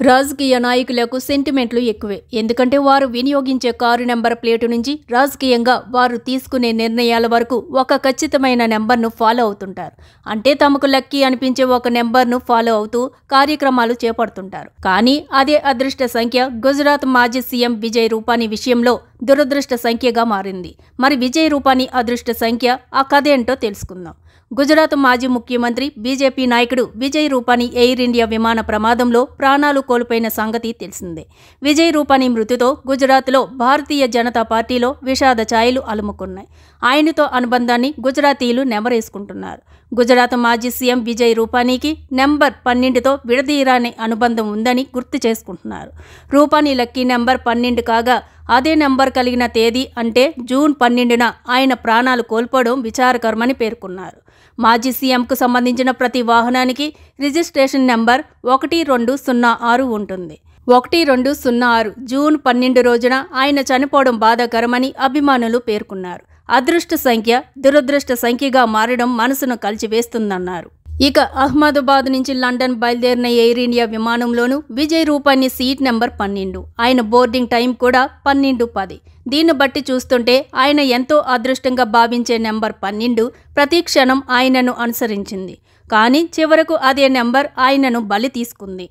రాజకీయ నాయకులకు సెంటిమెంట్లు ఎక్కువే. ఎందుకంటే వారు వినియోగించే కారు నెంబర్ ప్లేటు నుంచి రాజకీయంగా వారు తీసుకునే నిర్ణయాల వరకు ఒక ఖచ్చితమైన నెంబర్ను ఫాలో అవుతుంటారు. అంటే తమకు లక్కీ అనిపించే ఒక నెంబర్ను ఫాలో అవుతూ కార్యక్రమాలు చేపడుతుంటారు. కానీ అదే అదృష్ట సంఖ్య గుజరాత్ మాజీ సీఎం విజయ్ రూపానీ విషయంలో దురదృష్ట సంఖ్యగా మారింది. మరి విజయ్ రూపానీ అదృష్ట సంఖ్య ఆ కథ ఏంటో తెలుసుకుందాం. గుజరాత్ మాజీ ముఖ్యమంత్రి బీజేపీ నాయకుడు విజయ్ రూపానీ ఎయిర్ ఇండియా విమాన ప్రమాదంలో ప్రాణాలు కోల్పోయిన సంగతి తెలిసిందే. విజయ్ రూపానీ మృతితో గుజరాత్లో భారతీయ జనతా పార్టీలో విషాద ఛాయలు అలుముకున్నాయి. ఆయనతో అనుబంధాన్ని గుజరాతీలు నెమరేసుకుంటున్నారు. గుజరాత్ మాజీ సీఎం విజయ్ రూపానీకి నెంబర్ 12తో విడదీయరాని అనుబంధం ఉందని గుర్తు చేసుకుంటున్నారు. రూపానీ లక్కీ నెంబర్ 12 కాగా అదే నెంబర్ కలిగిన తేదీ అంటే జూన్ 12న ఆయన ప్రాణాలు కోల్పోవడం విచారకరమని పేర్కొన్నారు. మాజీ సీఎంకు సంబంధించిన ప్రతి వాహనానికి రిజిస్ట్రేషన్ నెంబర్ 1206 ఉంటుంది. 1206 జూన్ 12 రోజున ఆయన చనిపోవడం బాధాకరమని అభిమానులు పేర్కొన్నారు. అదృష్ట సంఖ్య దురదృష్ట సంఖ్యగా మారడం మనసును కలిచివేస్తుందన్నారు. ఇక అహ్మదాబాద్ నుంచి లండన్ బయలుదేరిన ఎయిర్ ఇండియా విమానంలోనూ విజయ్ రూపానీ సీట్ నెంబర్ 12. ఆయన బోర్డింగ్ టైం కూడా 12:10. దీన్ని బట్టి చూస్తుంటే ఆయన ఎంతో అదృష్టంగా భావించే నెంబర్ 12 ప్రతి క్షణం ఆయనను అనుసరించింది. కానీ చివరకు అదే నెంబర్ ఆయనను బలి తీసుకుంది.